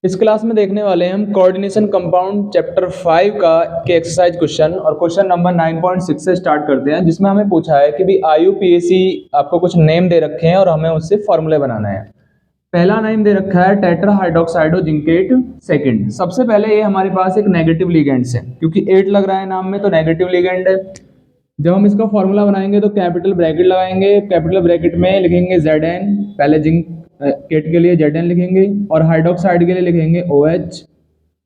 इस क्लास में देखने वाले हैं हम कोऑर्डिनेशन कंपाउंड चैप्टर 5 का के एक्सरसाइज क्वेश्चन और क्वेश्चन नंबर 9.6 से स्टार्ट करते हैं, जिसमें हमें पूछा है कि भी IUPAC आपको कुछ नेम दे रखे हैं और हमें उससे फॉर्मूले बनाना है। पहला नेम दे रखा है टेट्रा हाइड्रोक्साइडो जिंकेट। सेकंड, सबसे पहले ये हमारे पास एक नेगेटिव लिगेंड्स है, क्योंकि 8 लग रहा है नाम में तो नेगेटिव लिगेंड है। जब हम इसका फॉर्मूला बनाएंगे तो कैपिटल ब्रैकेट लगाएंगे, कैपिटल ब्रैकेट में लिखेंगे Zn, पहले जिंक केट के लिए Zn लिखेंगे और हाइड्रोक्साइड के लिए लिखेंगे OH।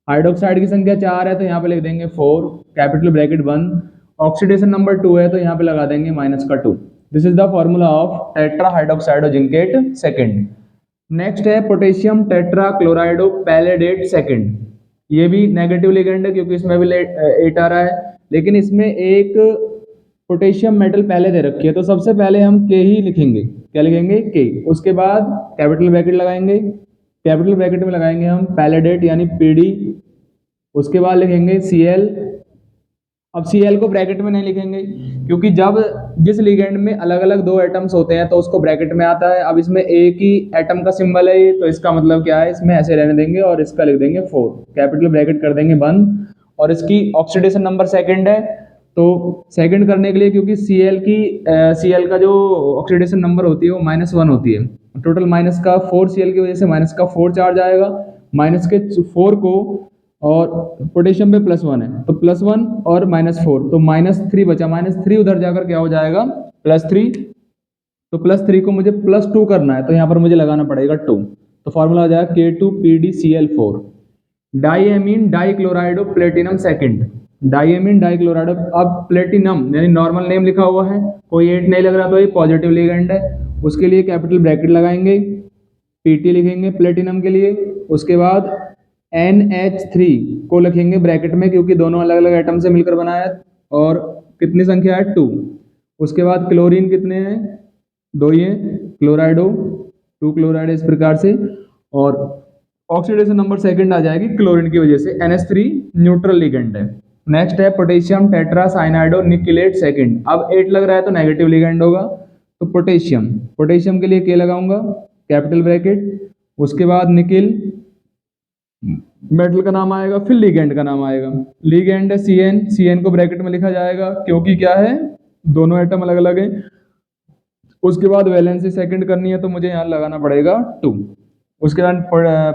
हाइड्रोक्साइड की संख्या 4 है तो यहाँ पे लिख देंगे 4, कैपिटल ब्रैकेट 1। ऑक्सीडेशन नंबर 2 है तो यहाँ पे लगा देंगे -2। This is the formula of tetra hydroxido zincate second. Next है potassium tetra chlorido palladate second. ये भी नेगेटिव लिगेंड है क्योंकि इसमें भी 8 आ रहा है, लेकिन इसमें एक पोटेशियम मेटल पहले दे रखी है तो सबसे पहले हम के ही लिखेंगे। क्या लिखेंगे? के। उसके बाद कैपिटल ब्रैकेट लगाएंगे, कैपिटल ब्रैकेट में लगाएंगे हम पैलेडेट यानी पीडी। उसके बाद लिखेंगे Cl। अब Cl को ब्रैकेट में नहीं लिखेंगे क्योंकि जब जिस लिगेंड में अलग अलग दो एटम्स होते हैं तो उसको ब्रैकेट में आता है। अब इसमें एक ही एटम का सिंबल है ये, तो इसका मतलब क्या है, इसमें ऐसे रहने देंगे और इसका लिख देंगे 4, कैपिटल ब्रैकेट कर देंगे बंद। और इसकी ऑक्सीडेशन नंबर सेकंड है तो सेकंड करने के लिए, क्योंकि Cl का जो ऑक्सीडेशन नंबर होती है वो -1 होती है, टोटल -4 Cl की वजह से -4 चार्ज आएगा। -4 को और पोटेशियम पे +1 है तो +1 और -4 तो -3 बचा, -3 उधर जाकर क्या हो जाएगा +3। तो +3 को मुझे +2 करना है तो यहाँ पर मुझे लगाना पड़ेगा 2, तो फॉर्मूला हो जाएगा K2PdCl4। डाईएमीन डाईक्लोराइडो platinum second. डाईएमीन डाईक्लोराइडो, अब प्लेटिनम यानी नॉर्मल नेम लिखा हुआ है, कोई 8 नहीं लग रहा तो ये पॉजिटिव लिगेंड है। उसके लिए कैपिटल ब्रैकेट लगाएंगे, Pt लिखेंगे प्लेटिनम के लिए। उसके बाद NH3 को लिखेंगे ब्रैकेट में क्योंकि दोनों अलग अलग एटम से मिलकर बना है और कितनी संख्या है 2। उसके बाद क्लोरीन कितने हैं, 2 ही हैं, क्लोराइडो 2 क्लोराइड इस प्रकार से। और ऑक्सीडेशन नंबर सेकंड आ जाएगी क्लोरीन की वजह से, NH3 न्यूट्रल लिगेंड है। नेक्स्ट है पोटेशियम टेट्रा साइनाइडो निकिलेट सेकंड। अब 8 लग रहा है तो नेगेटिव लिगेंड होगा, तो पोटेशियम के लिए के लगाऊंगा कैपिटल ब्रैकेट। उसके बाद निकिल मेटल का नाम आएगा, फिर लिगेंड का नाम आएगा। लिगेंड है Cn को ब्रैकेट में लिखा जाएगा क्योंकि क्या है, दोनों एटम अलग अलग है। उसके बाद वैलेंसी सेकंड करनी है तो मुझे यहाँ लगाना पड़ेगा 2। उसके बाद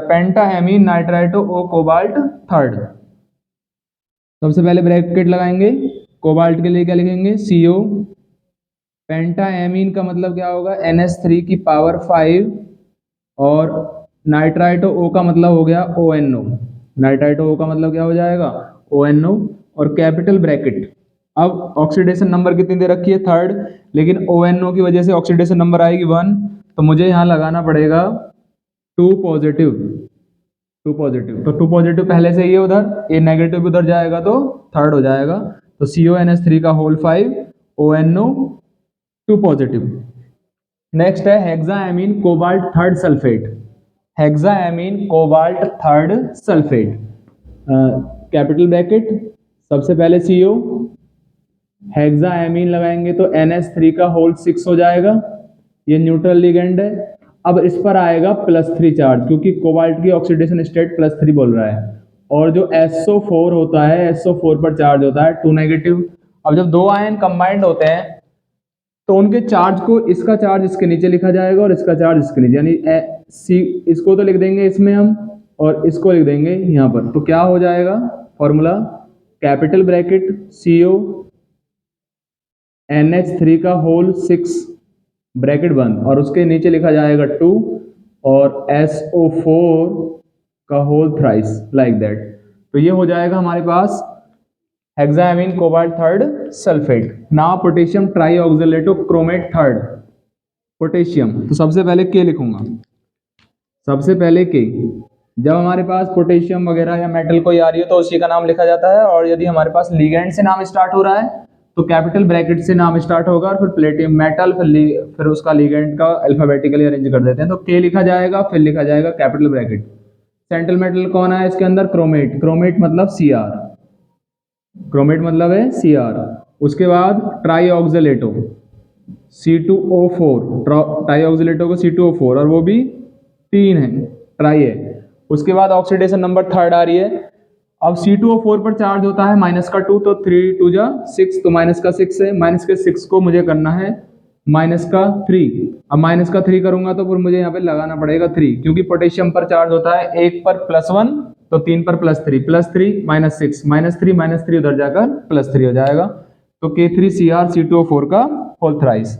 pentaammine nitrito O cobalt third. सबसे पहले ब्रैकेट लगाएंगे, कोबाल्ट के लिए क्या लिखेंगे CO। पेंटाएमीन का मतलब क्या होगा, NH3 की पावर 5 और नाइट्राइटो O का मतलब हो गया ONO। नाइट्राइटो O का मतलब क्या हो जाएगा ONO और कैपिटल ब्रैकेट। अब ऑक्सीडेशन नंबर कितनी दे रखी है, 3rd, लेकिन ONO की वजह से ऑक्सीडेशन नंबर आएगी 1, तो मुझे यहाँ लगाना पड़ेगा 2 पॉजिटिव। तो 2 पॉजिटिव पहले से ही है उधर, ये नेगेटिव उधर जाएगा तो 3rd हो जाएगा, तो CONH3 का होल 5 ONO 2 पॉजिटिव। नेक्स्ट है hexaammine cobalt third sulphate. Hexaammine cobalt third sulphate, capital bracket, सबसे पहले CO, हेक्साएमीन लगाएंगे तो NH3 का होल 6 हो जाएगा, ये न्यूट्रल लिगेंड है। अब इस पर आएगा +3 चार्ज क्योंकि कोबाल्ट की ऑक्सीडेशन स्टेट +3 बोल रहा है, और जो SO4 होता है, SO4 पर चार्ज होता है 2 नेगेटिव। अब जब दो आयन कंबाइंड होते हैं तो उनके चार्ज को, इसका चार्ज इसके नीचे लिखा जाएगा और इसका चार्ज इसके नीचे, यानी इसको तो लिख देंगे इसमें हम और इसको लिख देंगे यहाँ पर, तो क्या हो जाएगा formula, capital bracket CO NH3 का होल 6 ब्रैकेट बंद और उसके नीचे लिखा जाएगा 2 और SO4 का होल थ्राइस लाइक दैट। तो ये हो जाएगा हमारे पास hexaammine cobalt third sulphate. Now potassium trioxalato chromate third. Potassium, तो सबसे पहले के लिखूंगा, सबसे पहले के। जब हमारे पास पोटेशियम वगैरह या मेटल कोई आ रही है तो उसी का नाम लिखा जाता है, और यदि हमारे पास लिगेंड से नाम स्टार्ट हो रहा है तो कैपिटल ब्रैकेट से नाम स्टार्ट होगा और फिर प्लेटिनम मेटल, फिर उसका लिगेंड का अल्फाबेटिकली अरेंज कर देते हैं, तो के लिखा जाएगा, फिर लिखा जाएगा कैपिटल ब्रैकेट। सेंट्रल मेटल कौन है इसके अंदर, क्रोमेट। क्रोमेट मतलब Cr, क्रोमेट मतलब है Cr। उसके बाद ट्राईऑक्सलेटो C2O4, ट्राईऑक्सलेटो को C2O4 और वो भी 3 है, ट्राई है। उसके बाद ऑक्सीडेशन नंबर थर्ड आ रही है। अब C2O4 पर चार्ज होता है -2, तो 3 2 जा 6, तो -6 है। -6 को मुझे करना है -3। अब -3 करूंगा तो फिर मुझे यहाँ पे लगाना पड़ेगा 3, क्योंकि पोटेशियम पर चार्ज होता है 1 पर +1, तो 3 पर +3, +3 -6, -3 उधर जाकर +3 हो जाएगा। तो K3Cr(C2O4) का होल थ्राइस।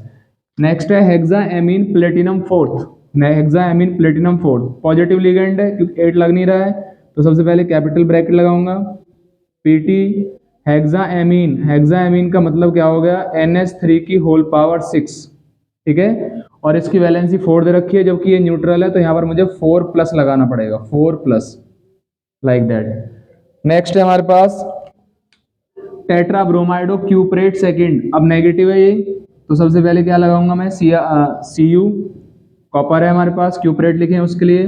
नेक्स्ट है hexaammine platinum fourth. Hexaammine platinum fourth positive ligand है, क्योंकि 8 लग नहीं रहा है, तो सबसे पहले कैपिटल ब्रैकेट लगाऊंगा Pt। हेक्साएमीन का मतलब क्या हो गया, NH3 की होल पावर 6, ठीक है। और इसकी वैलेंसी 4 दे रखी है, जबकि ये न्यूट्रल है, तो यहाँ पर मुझे 4+ लगाना पड़ेगा, 4+, लाइक दैट। नेक्स्ट है हमारे पास टेट्रा ब्रोमाइडो क्यूपरेट सेकंड। अब नेगेटिव है ये, तो सबसे पहले क्या लगाऊंगा मैं, Cu। कॉपर है हमारे पास, क्यूपरेट लिखे उसके लिए।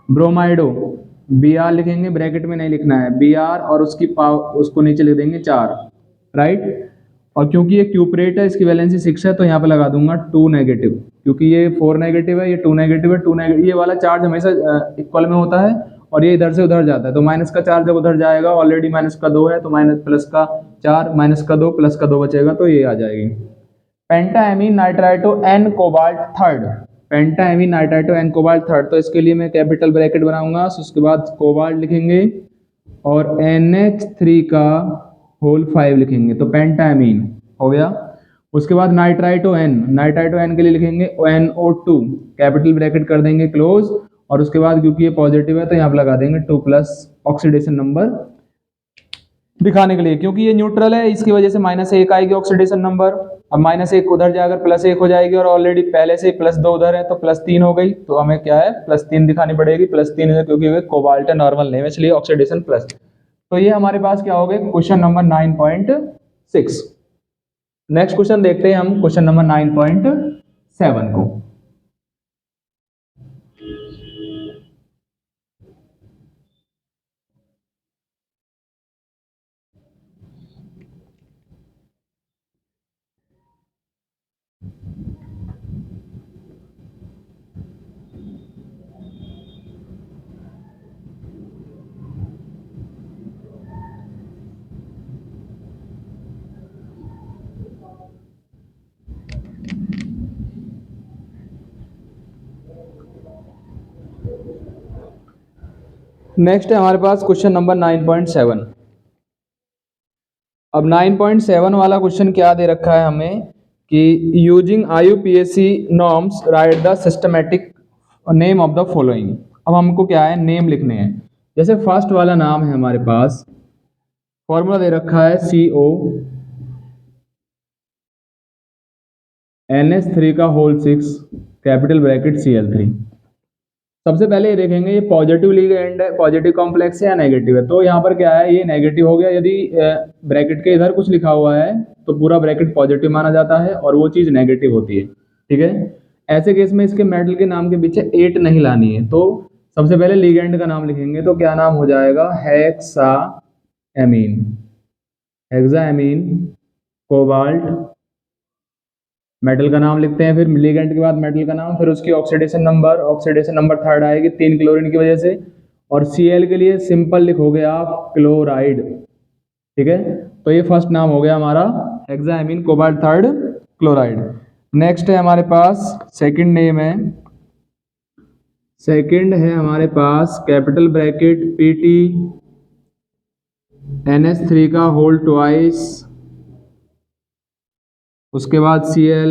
ब्रोमाइडो Br लिखेंगे, ब्रैकेट में नहीं लिखना है, Br, और उसकी पावर उसको नीचे लिख देंगे 4, राइट। और क्योंकि ये क्यूपरेट है, इसकी वैलेंसी 6 है, तो यहाँ पे लगा दूंगा 2 नेगेटिव, क्योंकि ये 4 नेगेटिव है, ये 2 नेगेटिव है। 2 नेगेटिव, ये वाला चार्ज हमेशा इक्वल में होता है, और ये इधर से उधर जाता है, तो माइनस का चार्ज जब उधर जाएगा, ऑलरेडी -2 है, तो +4, -2 +2 बचेगा, तो ये आ जाएगी। Pentaammine nitrito N cobalt third. Pentaammine nitrito N cobalt third, तो इसके लिए मैं कैपिटल ब्रैकेट बनाऊंगा, उसके बाद कोबाल्ट लिखेंगे और NH3 का होल 5 लिखेंगे, तो पेंटाएमीन हो गया। उसके बाद नाइट्राइटो एन के लिए लिखेंगे NO2, कैपिटल ब्रैकेट कर देंगे क्लोज, और उसके बाद क्योंकि ये पॉजिटिव है, तो यहाँ पर लगा देंगे 2+, ऑक्सीडेशन नंबर दिखाने के लिए, क्योंकि ये न्यूट्रल है, इसकी वजह से -1 आएगी ऑक्सीडेशन नंबर। अब -1 उधर जाकर +1 हो जाएगी, और ऑलरेडी पहले से +2 उधर है, तो +3 हो गई, तो हमें क्या है, +3 दिखानी पड़ेगी। +3 है क्योंकि कोबाल्ट है, नॉर्मल नहीं है, इसलिए ऑक्सीडेशन प्लस। तो ये हमारे पास क्या हो गए, क्वेश्चन नंबर 9.6। नेक्स्ट क्वेश्चन देखते हैं हम, क्वेश्चन नंबर 9.7 को। नेक्स्ट है हमारे पास क्वेश्चन नंबर 9.7। अब 9.7 वाला क्वेश्चन क्या दे रखा है हमें, कि using IUPAC norms right the systematic name of the following. अब हमको क्या है, नेम लिखने हैं। जैसे फर्स्ट वाला नाम है हमारे पास, फॉर्मूला दे रखा है CO NH3 का होल 6, कैपिटल ब्रैकेट Cl3। सबसे पहले ये देखेंगे, ये पॉजिटिव लिगेंड है, पॉजिटिव कॉम्प्लेक्स है या नेगेटिव है। तो यहाँ पर क्या है, ये नेगेटिव हो गया। यदि ब्रैकेट के इधर कुछ लिखा हुआ है, तो पूरा ब्रैकेट पॉजिटिव माना जाता है, और वो चीज़ नेगेटिव होती है, ठीक है। ऐसे केस में इसके मेटल के नाम के पीछे 8 नहीं लानी है। तो सबसे पहले लिगेंड का नाम लिखेंगे, तो क्या नाम हो जाएगा, हेक्साएमीन। हेक्साएमीन कोबाल्ट, मेटल का नाम लिखते हैं, फिर लिगेंड के बाद मेटल का नाम, फिर उसकी ऑक्सीडेशन नंबर थर्ड आएगी 3 क्लोरीन की वजह से। और Cl के लिए सिंपल लिखोगे आप क्लोराइड, ठीक है। तो ये फर्स्ट नाम हो गया हमारा, हेक्साएमीन कोबाल्ट थर्ड क्लोराइड। नेक्स्ट है हमारे पास सेकंड नेम है, सेकंड है हमारे पास कैपिटल ब्रैकेट Pt NH3 का होल ट्वाइस, उसके बाद Cl,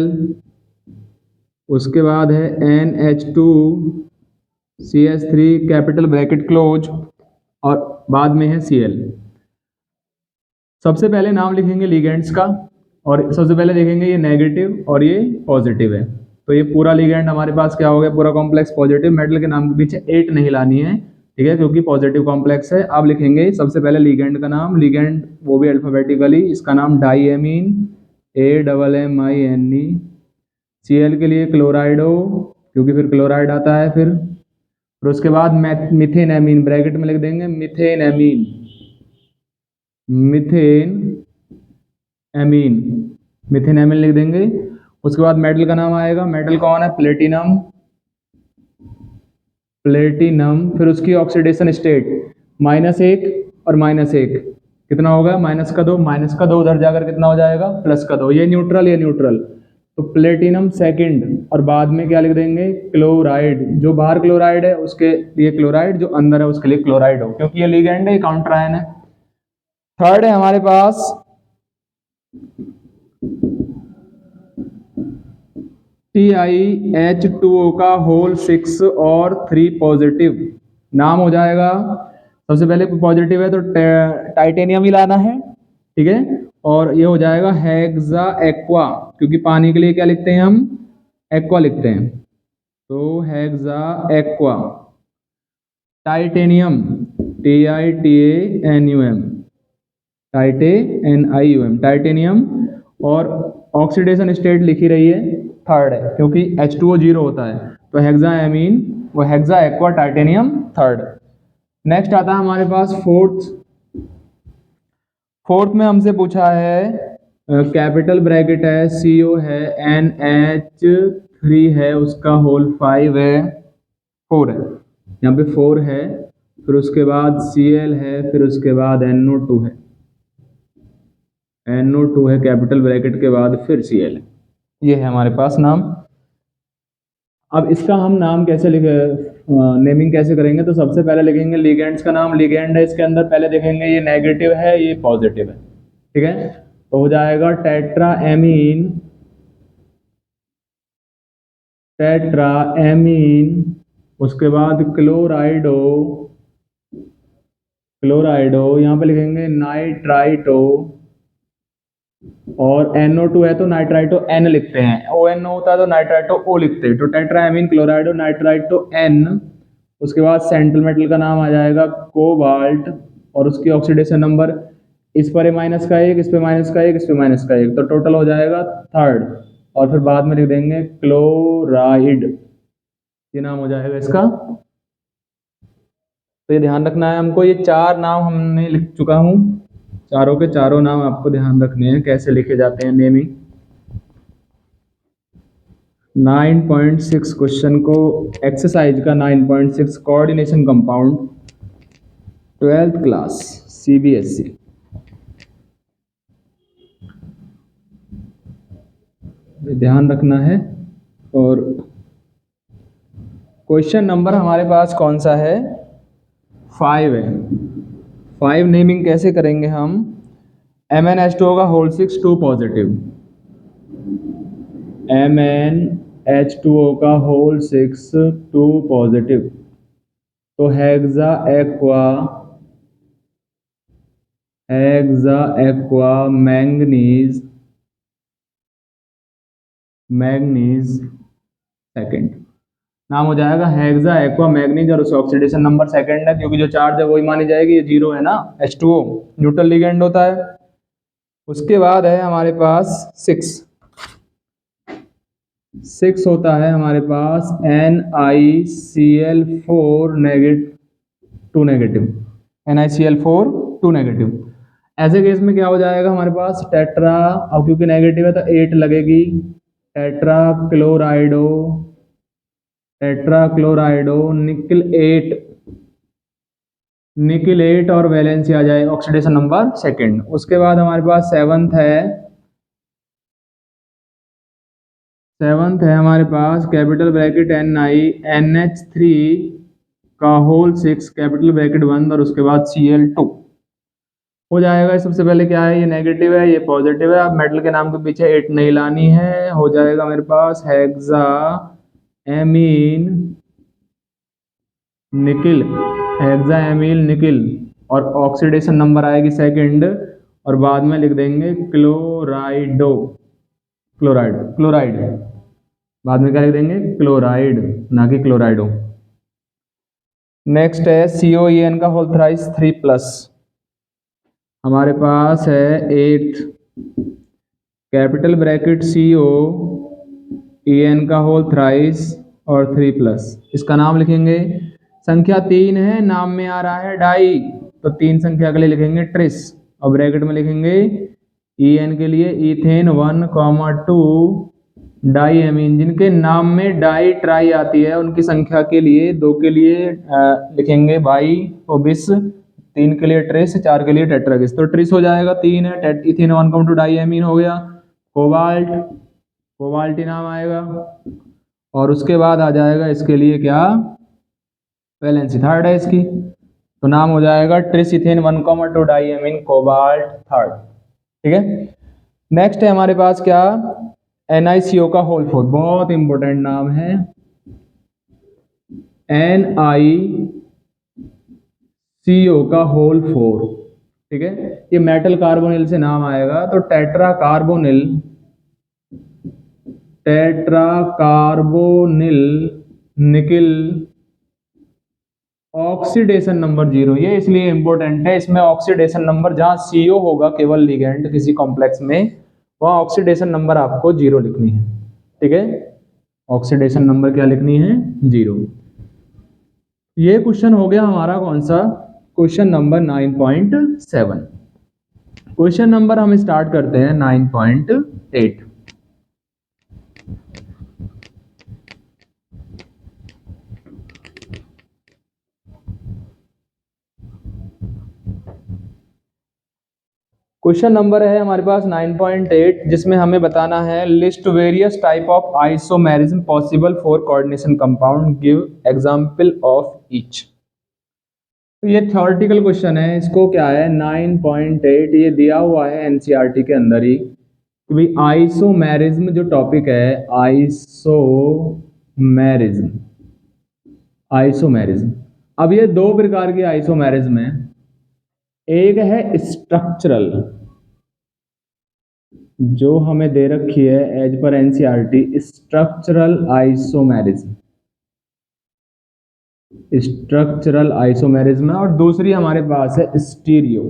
उसके बाद है NH2CH3 कैपिटल ब्रैकेट क्लोज, और बाद में है Cl। सबसे पहले नाम लिखेंगे लिगेंड्स का, और सबसे पहले देखेंगे ये नेगेटिव और ये पॉजिटिव है। तो ये पूरा लिगेंड हमारे पास क्या हो गया, पूरा कॉम्प्लेक्स पॉजिटिव। मेटल के नाम के पीछे 8 नहीं लानी है, ठीक है, क्योंकि पॉजिटिव कॉम्प्लेक्स है। अब लिखेंगे सबसे पहले लिगेंड का नाम, लिगेंड वो भी अल्फाबेटिकली, इसका नाम डाईएमीन, AMMINE। Cl के लिए क्लोराइडो, क्योंकि फिर क्लोराइड आता है। फिर उसके बाद मिथेन एमीन, ब्रैकेट में लिख देंगे मिथेन एमीन, मिथेन एमीन लिख देंगे। उसके बाद मेटल का नाम आएगा, मेटल कौन है, प्लेटिनम, प्लेटिनम, फिर उसकी ऑक्सीडेशन स्टेट -1 और -1 कितना होगा, -2 उधर जाकर कितना हो जाएगा, +2, ये न्यूट्रल, ये न्यूट्रल, तो प्लेटिनम सेकंड, और बाद में क्या लिख देंगे, क्लोराइड, जो बाहर क्लोराइड है उसके लिए क्लोराइड, जो अंदर है उसके लिए क्लोराइड हो, क्योंकि ये लिगेंड है, काउंटर आयन है। थर्ड है हमारे पास TiH2O का होल 6 और 3 पॉजिटिव, नाम हो जाएगा, सबसे पहले पॉजिटिव है तो टाइटेनियम ही लाना है, ठीक है, और ये हो जाएगा हेक्सा एक्वा, क्योंकि पानी के लिए क्या लिखते हैं हम, एक्वा लिखते हैं, तो hexa aqua. Titanium TITANUM, TiTANIUM, titanium, और ऑक्सीडेशन स्टेट लिखी रही है थर्ड है, क्योंकि H2O 0 होता है, तो हेक्साएमीन, वो hexa aqua titanium third. Next आता है हमारे पास फोर्थ में हमसे पूछा है, कैपिटल ब्रैकेट है, CO है, NH3 है, उसका होल 5 है, 4 है, यहाँ पे 4 है, फिर उसके बाद Cl है, फिर उसके बाद NO2 है, NO2 है कैपिटल ब्रैकेट के बाद, फिर Cl है, ये है हमारे पास नाम। अब इसका हम नाम कैसे लिखे, नेमिंग कैसे करेंगे, तो सबसे पहले लिखेंगे लिगेंड्स का नाम, लिगेंड है इसके अंदर, पहले देखेंगे ये नेगेटिव है ये पॉजिटिव है, ठीक है, तो हो जाएगा टेट्राएमीन, उसके बाद क्लोराइडो, यहाँ पे लिखेंगे नाइट्राइटो, और NO2 है तो नाइट्राइटो N लिखते हैं, ONO होता है तो नाइट्राइटो O लिखते हैं, तो टेट्राएमीन क्लोराइडो नाइट्राइटो N। उसके बाद सेंट्रल मेटल का नाम आ जाएगा कोबाल्ट, और उसकी ऑक्सीडेशन नंबर, इस पर -1, इस पे -1, इस पे -1, तो टोटल हो जाएगा थर्ड, और फिर बाद में लिख देंगे क्लोराइड, ये नाम हो जाएगा इसका। तो ये ध्यान रखना है हमको, ये 4 नाम हमने लिख चुका हूँ, चारों के चारों नाम आपको ध्यान रखने हैं कैसे लिखे जाते हैं नेमिंग। 9.6 क्वेश्चन को, एक्सरसाइज का 9.6 coordination compound, 12th class CBSE, ध्यान रखना है। और क्वेश्चन नंबर हमारे पास कौन सा है, 5 है। 5 नेमिंग कैसे करेंगे हम, MnH2O का होल 6 2 पॉजिटिव, MnH2O का होल 6 2 पॉजिटिव, तो हेक्सा एक्वा मैंगनीज सेकंड, नाम हो जाएगा हेक्सा एक्वा मैंगनीज, और उसका ऑक्सीडेशन नंबर सेकंड है, क्योंकि जो चार्ज है वही मानी जाएगी, ये 0 है ना, H2O न्यूट्रल लिगेंड होता है। उसके बाद है हमारे पास 6 होता है हमारे पास NiCl4 नेगेटिव, NiCl4 2 नेगेटिव। ऐसे केस में क्या हो जाएगा हमारे पास, टेट्रा, अब क्योंकि नेगेटिव है तो 8 लगेगी, टेट्रा क्लोराइडो निकिल 8 और वैलेंसी आ जाए, ऑक्सीडेशन नंबर सेकंड। उसके बाद हमारे पास 7th है हमारे पास कैपिटल ब्रैकेट NH3 का होल 6 कैपिटल ब्रैकेट 1, और उसके बाद Cl2 हो जाएगा। सबसे पहले क्या है, ये नेगेटिव है ये पॉजिटिव है, अब मेटल के नाम के पीछे 8 नहीं लानी है, हो जाएगा मेरे पास हेक्सा एमीन निकिल, और ऑक्सीडेशन नंबर आएगी सेकंड, और बाद में लिख देंगे क्लोराइड, बाद में क्या लिख देंगे, क्लोराइड, ना कि क्लोराइडो। नेक्स्ट है COEN का होल थ्राइस 3+, हमारे पास है 8 कैपिटल ब्रैकेट CO EN का होल थ्राइस और 3+, इसका नाम लिखेंगे, संख्या 3 है, नाम में आ रहा है डाई, तो 3 संख्या के लिए लिखेंगे ट्रिस, और ब्रैकेट में लिखेंगे EN के लिए इथेन 1, 2 डाईएमीन, जिनके नाम में डाई ट्राई आती है उनकी संख्या के लिए, 2 के लिए लिखेंगे बाई और बिस, 3 के लिए ट्रिस, 4 के लिए टेट्रागिस। तो ट्रिस हो जाएगा 3 है, इथेन 1 डाईएमीन हो गया। कोबाल्ट, कोबाल्टी नाम आएगा। और उसके बाद आ जाएगा इसके लिए क्या, वैलेंसी थर्ड है इसकी, तो नाम हो जाएगा ट्रिस इथेन 1,2 डाईएमीन कोबाल्ट थर्ड। ठीक है। नेक्स्ट है हमारे पास क्या, NiCO का होल 4, बहुत इंपॉर्टेंट नाम है, NiCO का होल 4। ठीक है, ये मेटल कार्बोनिल से नाम आएगा, तो tetra carbonyl, tetra carbonyl nickel oxidation number 0। ये इसलिए इंपॉर्टेंट है, इसमें ऑक्सीडेशन नंबर जहां CO होगा केवल लिगेंड किसी कॉम्प्लेक्स में, वहां ऑक्सीडेशन नंबर आपको 0 लिखनी है। ठीक है, ऑक्सीडेशन नंबर क्या लिखनी है, 0। ये क्वेश्चन हो गया हमारा कौन सा, क्वेश्चन नंबर 9.7। क्वेश्चन नंबर हम स्टार्ट करते हैं 9.8। क्वेश्चन नंबर है हमारे पास 9.8, जिसमें हमें बताना है list various type of isomerism possible for coordination compound, give example of each. तो ये थ्योरेटिकल क्वेश्चन है, इसको क्या है 9.8 ये दिया हुआ है एनसीईआरटी के अंदर ही कि भाई आइसोमेरिज्म जो टॉपिक है, आइसोमेरिज्म, आइसोमेरिज्म। अब ये 2 प्रकार की आइसोमेरिज्म है, एक है स्ट्रक्चरल, जो हमें दे रखी है एज पर NCERT, structural isomerism, structural isomerism है। और दूसरी हमारे पास है स्टीरियो,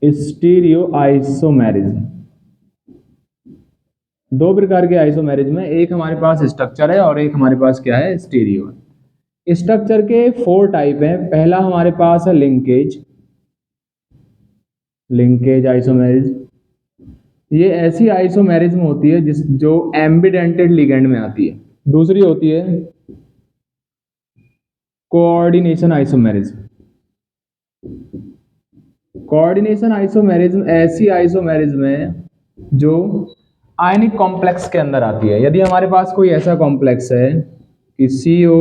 स्टीरियो आइसोमेरिज्म। 2 प्रकार के आइसोमेरिज्म है, एक हमारे पास स्ट्रक्चर है और एक हमारे पास क्या है, स्टीरियो है। स्ट्रक्चर के 4 टाइप हैं। पहला हमारे पास है लिंकेज, लिंकेज आइसोमेरिज्म। ये ऐसी आइसोमेरिज्म होती है जो एम्बिडेंटेड लिगेंड में आती है। दूसरी होती है कोऑर्डिनेशन आइसोमेरिज्म। कोऑर्डिनेशन आइसोमेरिज्म ऐसी आइसोमेरिज्म है जो आयनिक कॉम्प्लेक्स के अंदर आती है। यदि हमारे पास कोई ऐसा कॉम्प्लेक्स है कि CO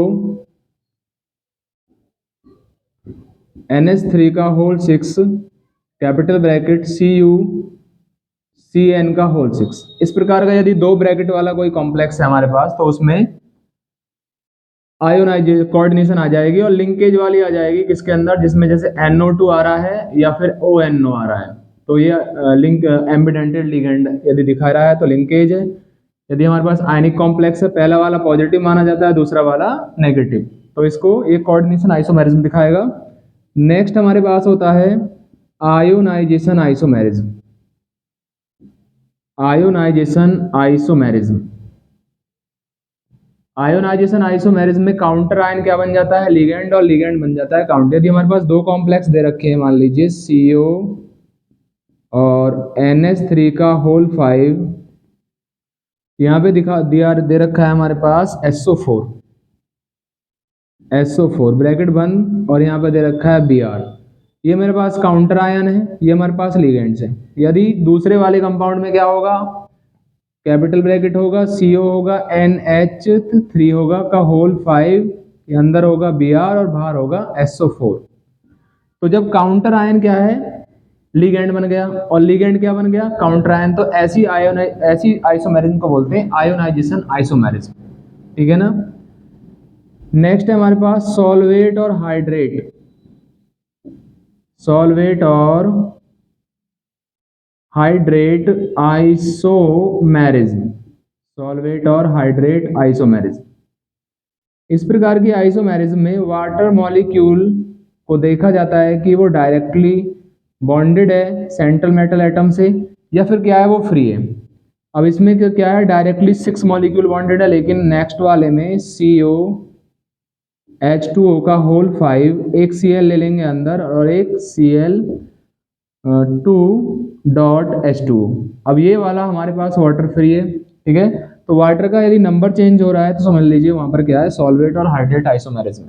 NH3 का whole 6 capital bracket Cu Cn का होल 6, इस प्रकार का यदि 2 ब्रैकेट वाला कोई कॉम्प्लेक्स है हमारे पास, तो उसमें आयोनाइजेशन कोऑर्डिनेशन आ जाएगी और लिंकेज वाली आ जाएगी किसके अंदर, जिसमें जैसे NO2 आ रहा है या फिर ONO आ रहा है, तो ये लिंक एम्बिडेंटेड लिगेंड यदि दिखा रहा है तो लिंकेज है। यदि हमारे पास आयनिक कॉम्प्लेक्स है, पहला वाला पॉजिटिव माना जाता है, दूसरा वाला नेगेटिव, तो इसको ये कोऑर्डिनेशन आइसोमेरिज्म दिखाएगा। नेक्स्ट हमारे पास होता है ionisation isomerism, ionisation isomerism. Ionisation isomerism में काउंटर आयन क्या बन जाता है, लिगेंड, और लिगेंड बन जाता है काउंटर। यदि हमारे पास 2 कॉम्प्लेक्स दे रखे हैं, मान लीजिए CO और NH3 का होल 5, यहाँ पे दे रखा है हमारे पास SO4, SO4 ब्रैकेट बंद, और यहाँ पे दे रखा है Br। ये मेरे पास काउंटर आयन है, ये हमारे पास लिगेंड्स है। यदि दूसरे वाले कंपाउंड में क्या होगा, कैपिटल ब्रैकेट होगा, CO होगा, NH3 होगा का होल 5, के अंदर होगा Br और बाहर होगा SO4। तो जब काउंटर आयन क्या है, लिगेंड बन गया, और लिगेंड क्या बन गया, काउंटर आयन, तो ऐसी आइसोमेरिज्म को बोलते हैं आयोनाइजेशन आइसोमेरिज्म। ठीक है ना। नेक्स्ट है हमारे पास सॉल्वेट और हाइड्रेट, सॉल्वेट और हाइड्रेट आइसोमेरिज्म, सॉल्वेट और हाइड्रेट आइसोमेरिज्म। इस प्रकार की आइसोमेरिज्म में वाटर मॉलिक्यूल को देखा जाता है कि वो डायरेक्टली बॉन्डेड है सेंट्रल मेटल एटम से, या फिर क्या है, वो फ्री है। अब इसमें क्या है, डायरेक्टली 6 मॉलिक्यूल बॉन्डेड है, लेकिन नेक्स्ट वाले में CO H2O का होल 5, एक Cl ले लेंगे अंदर और एक Cl 2.H2। अब ये वाला हमारे पास वाटर फ्री है, ठीक है। तो वाटर का यदि नंबर चेंज हो रहा है तो समझ लीजिए वहां पर क्या है, सॉल्वेट और हाइड्रेट आइसोमेरिज्म।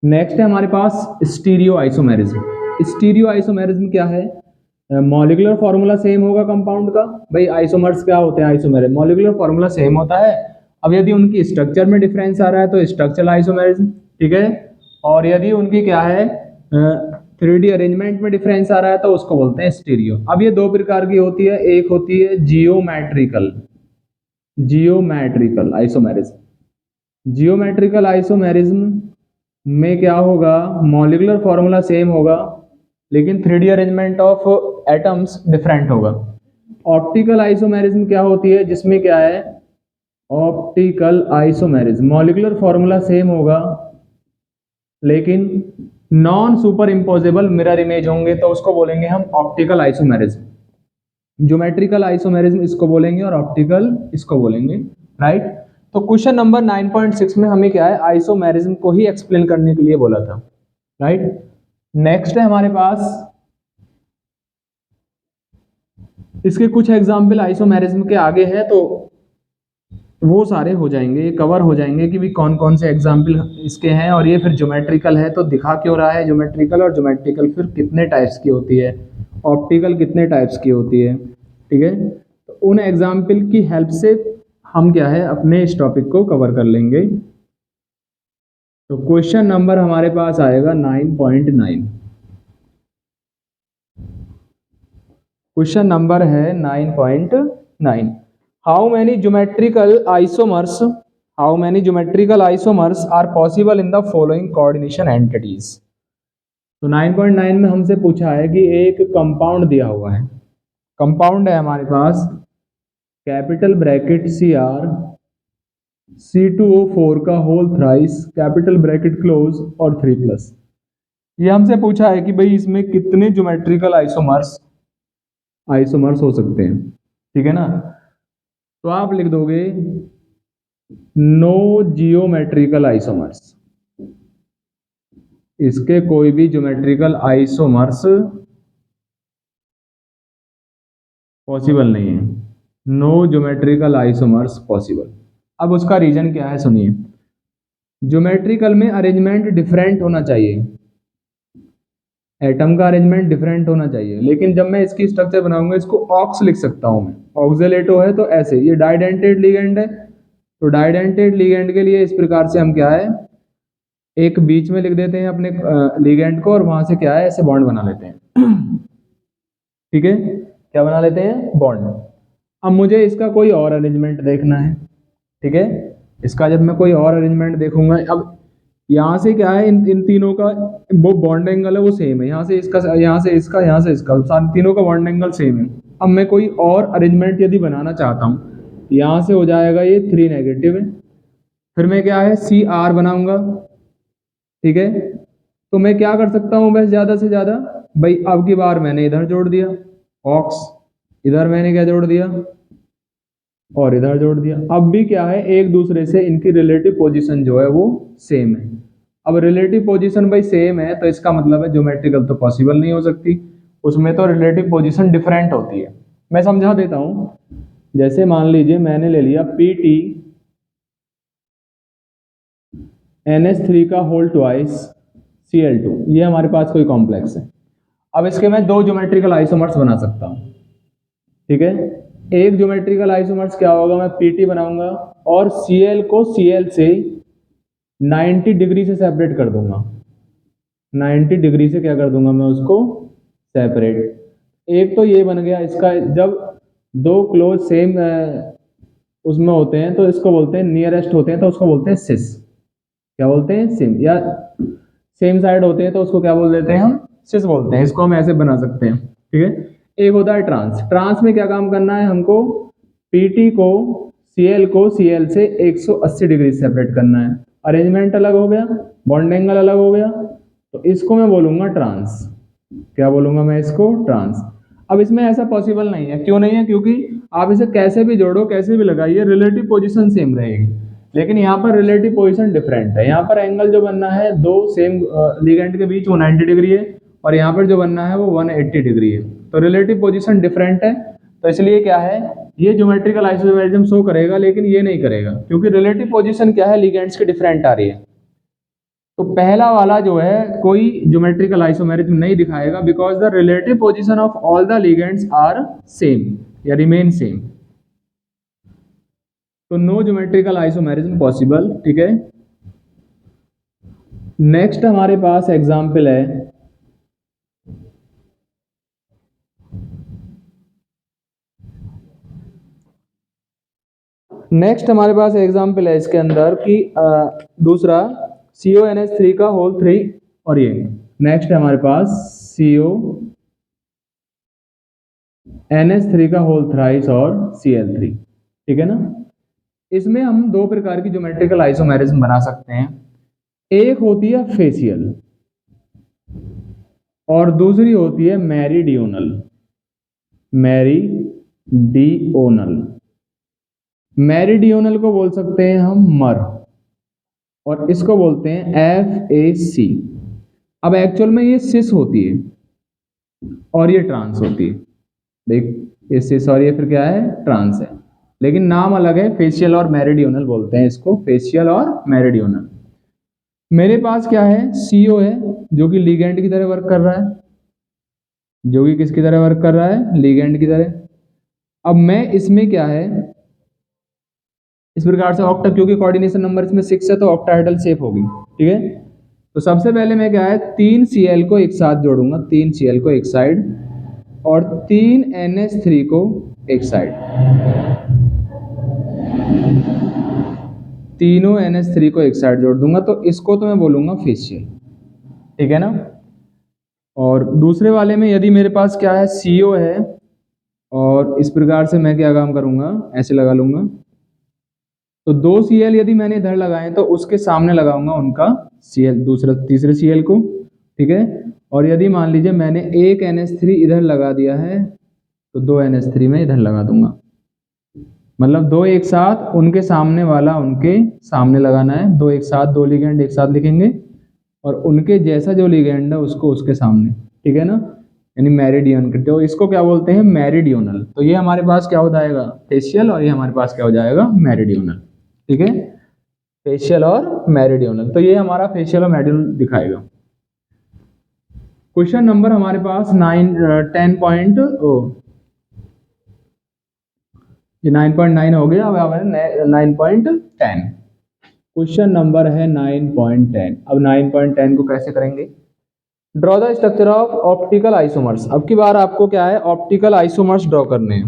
नेक्स्ट है हमारे पास स्टीरियो आइसोमेरिज्म। स्टीरियो आइसोमेरिज्म क्या है? मॉलिक्यूलर फॉर्मूला सेम होगा कंपाउंड का। भाई आइसोमर्स क्या होते हैं, आइसोमेर मॉलिक्यूलर फॉर्मूला सेम होता है। अब यदि उनकी स्ट्रक्चर में डिफरेंस आ रहा है तो स्ट्रक्चरल आइसोमेरिज्म, ठीक है। और यदि उनकी क्या है 3D अरेंजमेंट में डिफरेंस आ रहा है तो उसको बोलते हैं स्टीरियो। अब ये दो प्रकार की होती है, एक होती है जियोमेट्रिकल आइसोमेरिज्म। जियोमेट्रिकल आइसोमेरिज्म में क्या होगा, मॉलिक्यूलर फॉर्मूला सेम होगा लेकिन 3D arrangement of atoms different होगा। ऑप्टिकल आइसोमेरिज्म क्या होती है, जिसमें क्या है, optical isomerism molecular formula same होगा लेकिन non superimposable mirror image होंगे तो उसको बोलेंगे हम ऑप्टिकल आइसोमेरिज्म। ज्योमेट्रिकल आइसोमेरिज्म इसको बोलेंगे और ऑप्टिकल इसको बोलेंगे, राइट। तो क्वेश्चन नंबर 9.6 में हमें क्या है, आइसोमेरिज्म को ही एक्सप्लेन करने के लिए बोला था, राइट। नेक्स्ट है हमारे पास इसके कुछ एग्जाम्पल आइसोमेरिज्म के आगे है तो वो सारे हो जाएंगे, कवर हो जाएंगे कि भी कौन कौन से एग्जाम्पल इसके हैं। और ये फिर ज्योमेट्रिकल है तो दिखा क्यों रहा है ज्योमेट्रिकल, और ज्योमेट्रिकल फिर कितने टाइप्स की होती है, ऑप्टिकल कितने टाइप्स की होती है, ठीक है। तो उन एग्जाम्पल की हेल्प से हम क्या है अपने इस टॉपिक को कवर कर लेंगे। तो क्वेश्चन नंबर हमारे पास आएगा 9.9। क्वेश्चन नंबर है 9.9। How many geometrical isomers are possible in the following coordination entities. तो 9.9 में हमसे पूछा है कि एक कंपाउंड दिया हुआ है, कंपाउंड है हमारे पास कैपिटल ब्रैकेट Cr C2O4 का whole thrice capital bracket close और 3+। ये हमसे पूछा है कि भाई इसमें कितने ज्योमेट्रिकल आइसोमर्स हो सकते हैं, ठीक है ना। तो आप लिख दोगे नो जियोमेट्रिकल आइसोमर्स, इसके कोई भी ज्योमेट्रिकल आइसोमर्स पॉसिबल नहीं है, नो ज्योमेट्रिकल आइसोमर्स पॉसिबल। अब उसका रीजन क्या है सुनिए, ज्योमेट्रिकल में अरेंजमेंट डिफरेंट होना चाहिए, एटम का अरेंजमेंट डिफरेंट होना चाहिए। लेकिन जब मैं इसकी स्ट्रक्चर बनाऊंगा इसको ऑक्स लिख सकता हूं मैं, ऑक्सिलेटो है तो ऐसे, ये डाइडेंटेड लिगेंड है तो डाइडेंटेड लिगेंड के लिए इस प्रकार से हम क्या है एक बीच में लिख देते हैं अपने लिगेंड को और वहां से क्या है ऐसे बॉन्ड बना लेते हैं, ठीक है, क्या बना लेते हैं, बॉन्ड। अब मुझे इसका कोई और अरेंजमेंट देखना है, ठीक है। इसका जब मैं कोई और अरेंजमेंट देखूंगा, अब यहाँ से क्या है इन तीनों का वो बॉन्ड एंगल है वो सेम है, यहाँ से इसका, यहाँ से इसका, यहाँ से इसका, तीनों का बॉन्ड एंगल सेम है। अब मैं कोई और अरेंजमेंट यदि बनाना चाहता हूँ, यहाँ से हो जाएगा ये 3 नेगेटिव है, फिर मैं क्या है Cr बनाऊंगा, ठीक है। तो मैं क्या कर सकता हूँ बस ज़्यादा से ज़्यादा, भाई अब की बार मैंने इधर जोड़ दिया ऑक्स, इधर मैंने क्या जोड़ दिया और इधर जोड़ दिया। अब भी क्या है एक दूसरे से इनकी रिलेटिव पोजीशन जो है वो सेम है। अब रिलेटिव पोजीशन भाई सेम है तो इसका मतलब है ज्योमेट्रिकल तो पॉसिबल नहीं हो सकती, उसमें तो रिलेटिव पोजीशन डिफरेंट होती है। मैं समझा देता हूं, जैसे मान लीजिए मैंने ले लिया PT NH3 का होल ट्वाइस Cl2, ये हमारे पास कोई कॉम्प्लेक्स है। अब इसके मैं 2 ज्योमेट्रिकल आइसोमर्स बना सकता हूं, ठीक है। एक ज्योमेट्रिकल आइसोमर्स क्या होगा, मैं PT बनाऊंगा और Cl को Cl से 90 डिग्री से सेपरेट कर दूंगा, 90 डिग्री से क्या कर दूंगा मैं उसको सेपरेट। एक तो ये बन गया इसका, जब 2 क्लोज सेम उसमें होते हैं तो इसको बोलते हैं नियरेस्ट होते हैं तो उसको बोलते हैं सिस, क्या बोलते हैं सिम, या सेम साइड होते हैं तो उसको क्या बोल देते हैं हम, सिस बोलते हैं। इसको हम ऐसे बना सकते हैं, ठीक है। एक होता है ट्रांस, ट्रांस में क्या काम करना है हमको, PT को Cl को Cl से 180 डिग्री सेपरेट करना है, अरेंजमेंट अलग हो गया, बॉन्ड एंगल अलग हो गया, तो इसको मैं बोलूंगा ट्रांस, क्या बोलूंगा मैं इसको, ट्रांस। अब इसमें ऐसा पॉसिबल नहीं है, क्यों नहीं है, क्योंकि आप इसे कैसे भी जोड़ो कैसे भी लगाइए रिलेटिव पोजीशन सेम रहेगी, लेकिन यहाँ पर रिलेटिव पोजीशन डिफरेंट है। यहाँ पर एंगल जो बनना है 2 सेम लिगेंड के बीच वो 90 डिग्री है और यहाँ पर जो बनना है वो 180 डिग्री है, तो रिलेटिव पोजीशन डिफरेंट है, तो इसलिए क्या है, ये ज्योमेट्रिकल आइसोमेरिज्म शो करेगा लेकिन ये नहीं करेगा, क्योंकि रिलेटिव पोजीशन क्या है, लिगेंड्स की डिफरेंट आ रही है। तो पहला वाला जो है कोई ज्योमेट्रिकल आइसोमेरिज्म नहीं दिखाएगा, because the relative position of all the ligands are same या रिमेन सेम, तो नो ज्योमेट्रिकल आइसोमेरिज्म पॉसिबल। ठीक है, नेक्स्ट हमारे पास एग्जाम्पल है, नेक्स्ट हमारे पास एग्जाम्पल है इसके अंदर कि दूसरा CONH3 का होल 3 और ये नेक्स्ट है हमारे पास CONH3 का होल थ्राइस और Cl3। ठीक है ना, इसमें हम दो प्रकार की ज्योमेट्रिकल आइसोमेरिज्म बना सकते हैं, एक होती है फेशियल और दूसरी होती है मेरिडियोनल। मेरिडियोनल, मेरिडियोनल को बोल सकते हैं हम मर, और इसको बोलते हैं FAC। अब एक्चुअल में ये सिस होती है और ये ट्रांस होती है, देख ये सिस और ये फिर क्या है, ट्रांस है, लेकिन नाम अलग है, फेशियल और मेरिडियोनल बोलते हैं इसको, फेशियल और मेरिडियोनल। मेरे पास क्या है, CO है जो कि लिगेंड की तरह वर्क कर रहा है, जो कि किसकी तरह वर्क कर रहा है, लिगेंड की तरह। अब मैं इसमें क्या है, इस प्रकार से ऑक्टा, क्योंकि कोऑर्डिनेशन नंबर इसमें 6 है तो ऑक्टाहेड्रल शेप होगी। ठीक है, तो सबसे पहले मैं क्या है, 3 Cl को एक साथ जोड़ूंगा, 3 Cl को एक साइड और 3 NH3 को एक साइड, तीनों NH3 को एक साइड जोड़ दूंगा, तो इसको तो मैं बोलूंगा फेशियल। ठीक है ना, और दूसरे वाले में यदि मेरे पास क्या है, CO है और इस प्रकार से मैं क्या काम करूंगा, ऐसे लगा लूंगा, तो 2 Cl यदि मैंने इधर लगाए तो उसके सामने लगाऊंगा उनका Cl, दूसरा तीसरे Cl को। ठीक है, और यदि मान लीजिए मैंने एक NH3 इधर लगा दिया है तो 2 NH3 में इधर लगा दूंगा, मतलब दो एक साथ, उनके सामने वाला उनके सामने लगाना है, दो एक साथ, दो लिगेंड एक साथ लिखेंगे और उनके जैसा जो लिगेंड है उसको उसके सामने। ठीक है ना, यानी मेरिडियन करते हो, इसको क्या बोलते हैं, मेरिडियोनल। तो ये हमारे पास क्या हो जाएगा, फेशियल, और ये हमारे पास क्या हो जाएगा, मेरिडियोनल। ठीक है, फेशियल और मेरिडियोनल, तो ये हमारा फेशियल और मेरिडियोनल दिखाएगा। क्वेश्चन नंबर हमारे पास 9.9 हो गया, अब हमारे 9.10, क्वेश्चन नंबर है 9.10। अब 9.10 को कैसे करेंगे, draw the structure of optical isomers. अब की बार आपको क्या है, ऑप्टिकल आइसोमर्स ड्रॉ करने हैं।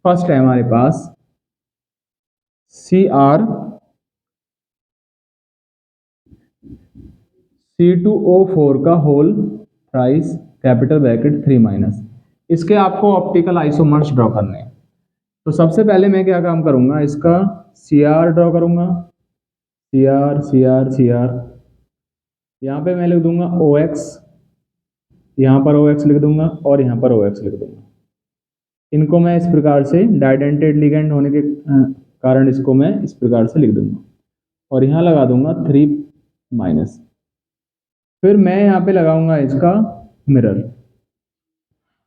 फर्स्ट है हमारे पास CrC2O4 का होल थ्राइस कैपिटल ब्रैकेट 3 इसके आपको ऑप्टिकल आइसोमर्स ड्रॉ करने हैं। तो सबसे पहले मैं क्या काम करूंगा, इसका Cr ड्रॉ करूंगा, Cr, यहाँ पे मैं लिख दूंगा OX, यहाँ पर OX लिख दूंगा और यहाँ पर OX लिख दूंगा। इनको मैं इस प्रकार से डाइडेंटेड लिगेंड होने के कारण इसको मैं इस प्रकार से लिख दूंगा और यहाँ लगा दूंगा 3-। फिर मैं यहाँ पे लगाऊंगा इसका मिरर।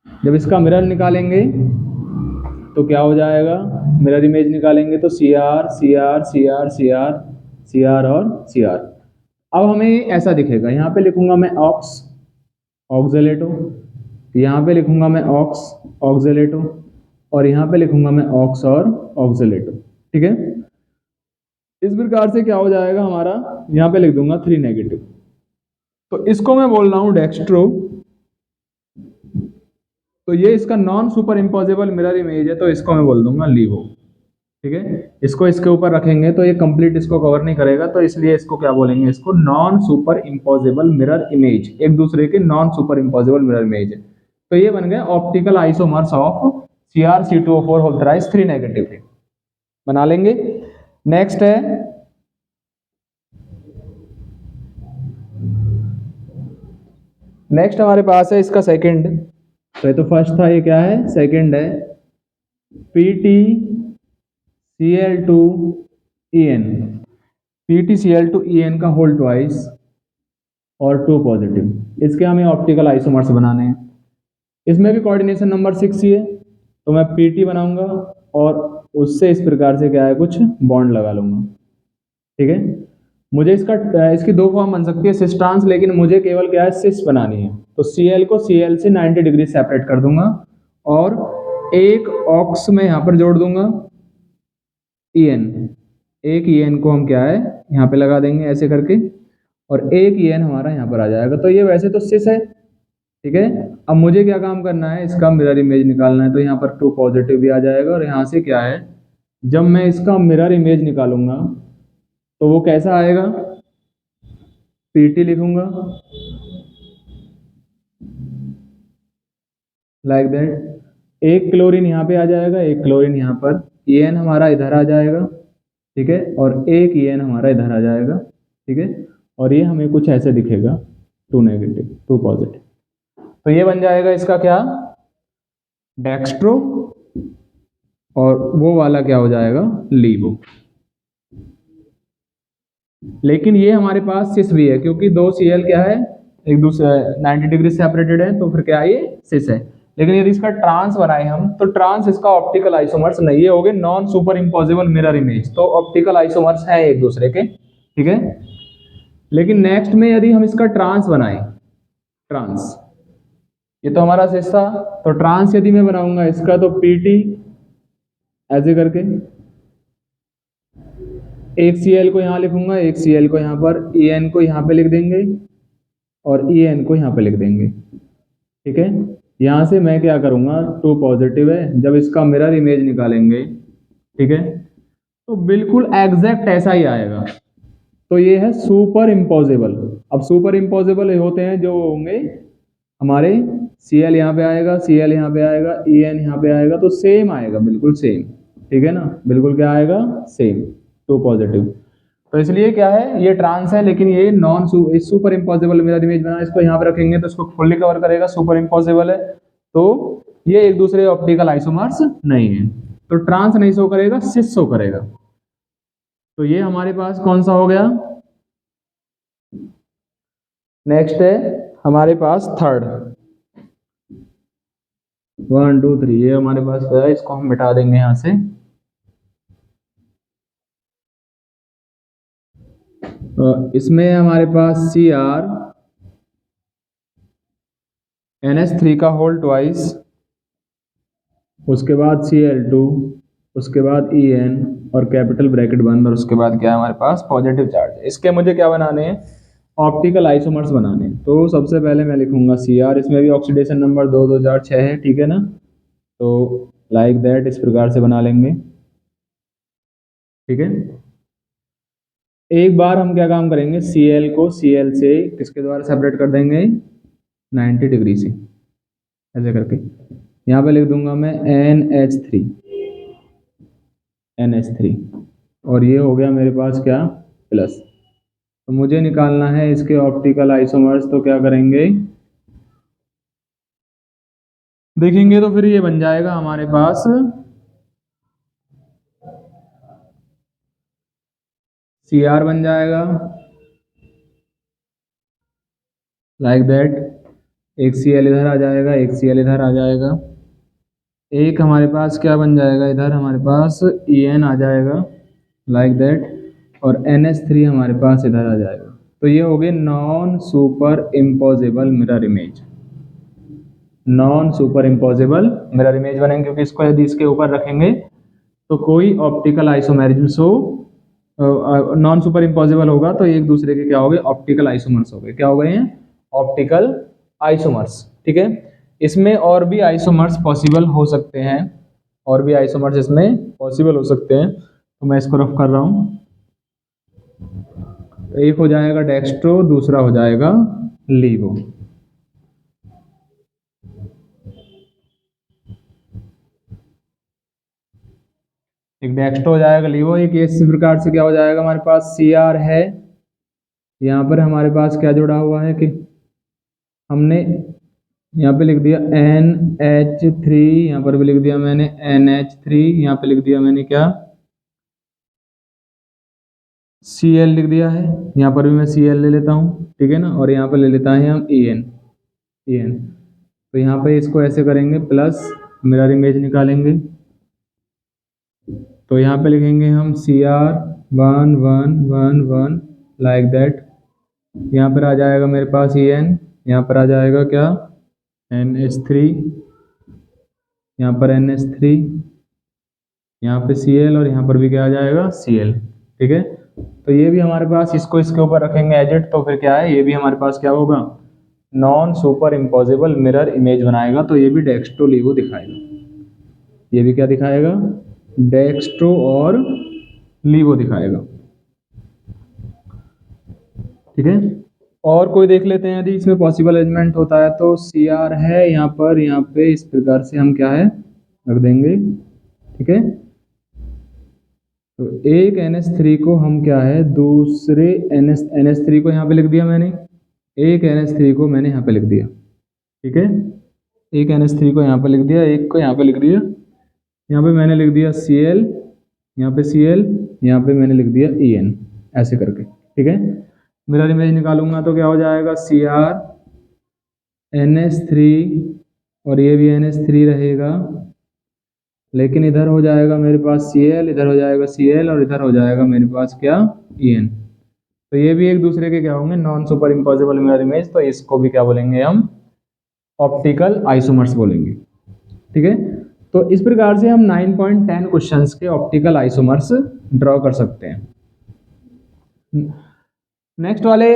जब इसका मिरर निकालेंगे तो क्या हो जाएगा, मिरर इमेज निकालेंगे तो CR और CR। अब हमें ऐसा दिखेगा, यहाँ पे लिखूंगा मैं ऑक्स ऑक्जेलेटो, यहाँ पे लिखूंगा मैं ऑक्स ऑक्जेलेटो और यहाँ पे लिखूंगा मैं ऑक्स और ऑक्जेलेटो। ठीक है, इस प्रकार से क्या हो जाएगा हमारा, यहाँ पे लिख दूंगा 3-। तो इसको मैं बोल रहा हूँ डेक्स्ट्रो, तो ये इसका non superimposable mirror image है, तो इसको मैं बोल दूंगा लीवो। ठीक है, इसको इसके ऊपर रखेंगे तो ये कंप्लीट इसको कवर नहीं करेगा, तो इसलिए इसको क्या बोलेंगे, इसको non superimposable mirror image, एक दूसरे के non superimposable mirror image है। तो ये बन गए optical isomers of CrC2O4 whole thrice 3-। बना लेंगे। नेक्स्ट है नेक्स्ट हमारे पास है इसका सेकंड, तो ये तो फर्स्ट था, ये क्या है, सेकंड है PtCl2En का होल ट्वाइस और 2 पॉजिटिव। इसके हमें ऑप्टिकल आइसोमर्स बनाने हैं। इसमें भी कोऑर्डिनेशन नंबर 6 ही है, तो मैं PT बनाऊंगा और उससे इस प्रकार से क्या है कुछ बॉन्ड लगा लूंगा। ठीक है, मुझे इसकी दो फॉर्म बन सकती है सिस ट्रांस, लेकिन मुझे केवल क्या है सिस बनानी है। तो Cl को Cl से 90 डिग्री सेपरेट कर दूंगा और एक ऑक्स में यहाँ पर जोड़ दूंगा En। एक En को हम क्या है यहाँ पे लगा देंगे ऐसे करके, और एक En हमारा यहाँ पर आ जाएगा। तो ये वैसे तो सिस है, ठीक है। अब मुझे क्या काम करना है, इसका मिरर इमेज निकालना है। तो यहाँ पर 2 पॉजिटिव भी आ जाएगा और यहाँ से क्या है, जब मैं इसका मिरर इमेज निकालूंगा तो वो कैसा आएगा, PT लिखूंगा लाइक दैट। एक क्लोरीन यहाँ पे आ जाएगा, एक क्लोरीन यहाँ पर, En हमारा इधर आ जाएगा, ठीक है, और एक En हमारा इधर आ जाएगा, ठीक है। और ये हमें कुछ ऐसे दिखेगा 2 नेगेटिव 2 पॉजिटिव। तो ये बन जाएगा इसका क्या, डेक्स्ट्रो, और वो वाला क्या हो जाएगा, लीवो। लेकिन ये हमारे पास सिस भी है, क्योंकि दो Cl क्या है एक दूसरे 90 डिग्री सेपरेटेड है, तो फिर क्या ये सिस है। लेकिन यदि इसका ट्रांस बनाए हम, तो ट्रांस इसका ऑप्टिकल आइसोमर्स नहीं, ये हो गए non super imposable mirror image. तो ऑप्टिकल आइसोमर्स है एक दूसरे के, ठीक है। लेकिन नेक्स्ट में यदि हम इसका ट्रांस बनाए, ट्रांस, ये तो हमारा सिस था, तो ट्रांस यदि मैं बनाऊंगा इसका, तो PT ऐसे करके एक Cl को यहाँ लिखूंगा, एक Cl को यहाँ पर, En को यहाँ पे लिख देंगे और En को यहाँ पे लिख देंगे, ठीक है। यहाँ से मैं क्या करूँगा, 2 पॉजिटिव है, जब इसका मिरर इमेज निकालेंगे, ठीक है, तो बिल्कुल एग्जैक्ट ऐसा ही आएगा। तो ये है सुपर इम्पोजिबल। अब सुपर इम्पोजिबल होते हैं जो होंगे हमारे, Cl यहाँ पे आएगा, Cl यहाँ पे आएगा, En यहाँ पे आएगा, तो सेम आएगा, बिल्कुल सेम, ठीक है ना, बिल्कुल क्या आएगा, सेम 2 पॉजिटिव। तो इसलिए क्या है, ये ट्रांस है, लेकिन ये non super impossible mirror image बना, इसको यहाँ पे रखेंगे तो इसको फुल्ली कवर करेगा, सुपर इम्पॉसिबल है, तो ये एक दूसरे ऑप्टिकल आइसोमर्स नहीं है। तो ट्रांस नहीं शो करेगा, सिस शो करेगा। तो ये हमारे पास कौन सा हो गया, नेक्स्ट है हमारे पास थर्ड, 1 2 3, ये हमारे पास है, इसको हम मिटा देंगे यहाँ से। इसमें हमारे पास CrNH3 का होल ट्वाइस, उसके बाद Cl2, उसके बाद En और कैपिटल ब्रैकेट बंद, और उसके बाद क्या है हमारे पास पॉजिटिव चार्ज। इसके मुझे क्या बनाने हैं, ऑप्टिकल आइसोमर्स बनाने हैं। तो सबसे पहले मैं लिखूंगा Cr, इसमें भी ऑक्सीडेशन नंबर 2 2 4 6 है, ठीक है ना। तो लाइक दैट इस प्रकार से बना लेंगे, ठीक है। एक बार हम क्या काम करेंगे, Cl को Cl से किसके द्वारा सेपरेट कर देंगे, 90 डिग्री से, ऐसे करके। यहाँ पे लिख दूंगा मैं NH3, और ये हो गया मेरे पास क्या, प्लस। तो मुझे निकालना है इसके ऑप्टिकल आइसोमर्स, तो क्या करेंगे, देखेंगे तो फिर ये बन जाएगा हमारे पास Cr बन जाएगा लाइक दैट, एक Cl इधर आ जाएगा, एक Cl इधर आ जाएगा, एक हमारे पास क्या बन जाएगा, इधर हमारे पास En आ जाएगा लाइक दैट, और NH3 हमारे पास इधर आ जाएगा। तो ये हो गए non super imposable mirror image, non super imposable mirror image बनेंगे, क्योंकि इसको यदि इसके ऊपर रखेंगे तो कोई optical isomerism show, non super imposable होगा, तो एक दूसरे के क्या हो गए, ऑप्टिकल आइसोमर्स हो गए। क्या हो गए हैं, ऑप्टिकल आइसोमर्स, ठीक है। इसमें और भी आइसोमर्स पॉसिबल हो सकते हैं, और भी आइसोमर्स इसमें पॉसिबल हो सकते हैं, तो मैं इसको रफ कर रहा हूँ। एक हो जाएगा डेक्स्ट्रो, दूसरा हो जाएगा लीवो। एक डेक्स्ट्रो हो जाएगा लीवो, एक इस प्रकार से क्या हो जाएगा, हमारे पास Cr है, यहाँ पर हमारे पास क्या जुड़ा हुआ है कि हमने यहाँ पे लिख दिया NH3, यहाँ पर भी लिख दिया मैंने NH3, यहाँ पे लिख दिया मैंने क्या, Cl लिख दिया है, यहाँ पर भी मैं Cl ले लेता हूँ, ठीक है ना, और यहाँ पर ले लेता है हम En। तो यहाँ पे इसको ऐसे करेंगे, प्लस मिरर इमेज निकालेंगे, तो यहाँ पे लिखेंगे हम Cr1 1 1 1 लाइक दैट। यहाँ पर आ जाएगा मेरे पास En, यहाँ पर आ जाएगा क्या NH3, यहाँ पर NH3, यहाँ पे Cl और यहाँ पर भी क्या आ जाएगा Cl, ठीक है। तो ये भी हमारे पास, इसको इसके ऊपर रखेंगे एजेट, तो फिर क्या है, ये भी हमारे पास क्या होगा, non super impossible mirror image बनाएगा। तो ये भी डेक्स्ट्रो लीवो दिखाएगा, ये भी क्या दिखाएगा, डेक्स्ट्रो और लीवो दिखाएगा, ठीक है। और कोई देख लेते हैं, यदि इसमें पॉसिबल अरेंजमेंट होता है तो Cr है यहाँ पर, यहाँ पे इस प्रकार से हम क्या है रख देंगे, ठीक है। तो एक NH3 को हम क्या है, दूसरे NH3 को यहाँ पे लिख दिया मैंने, एक NH3 को मैंने यहाँ पे लिख दिया, ठीक है। एक NH3 को यहाँ पे लिख दिया, एक को यहाँ पे लिख दिया, यहाँ पे मैंने लिख दिया Cl, यहाँ पे Cl, यहाँ पे मैंने लिख दिया En, ऐसे करके, ठीक है। मिरर इमेज निकालूंगा तो क्या हो जाएगा, Cr NH3 और ये भी NH3 रहेगा, लेकिन इधर हो जाएगा मेरे पास Cl, इधर हो जाएगा Cl और इधर हो जाएगा मेरे पास क्या En। तो ये भी एक दूसरे के क्या होंगे, non super impossible mirror image, तो इसको भी क्या बोलेंगे हम, ऑप्टिकल आइसोमर्स बोलेंगे, ठीक है। तो इस प्रकार से हम 9.10 क्वेश्चंस के ऑप्टिकल आइसोमर्स ड्रॉ कर सकते हैं। नेक्स्ट वाले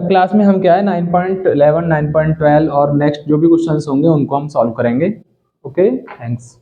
क्लास में हम क्या है 9.11, 9.12 और नेक्स्ट जो भी क्वेश्चंस होंगे उनको हम सॉल्व करेंगे। Okay, thanks.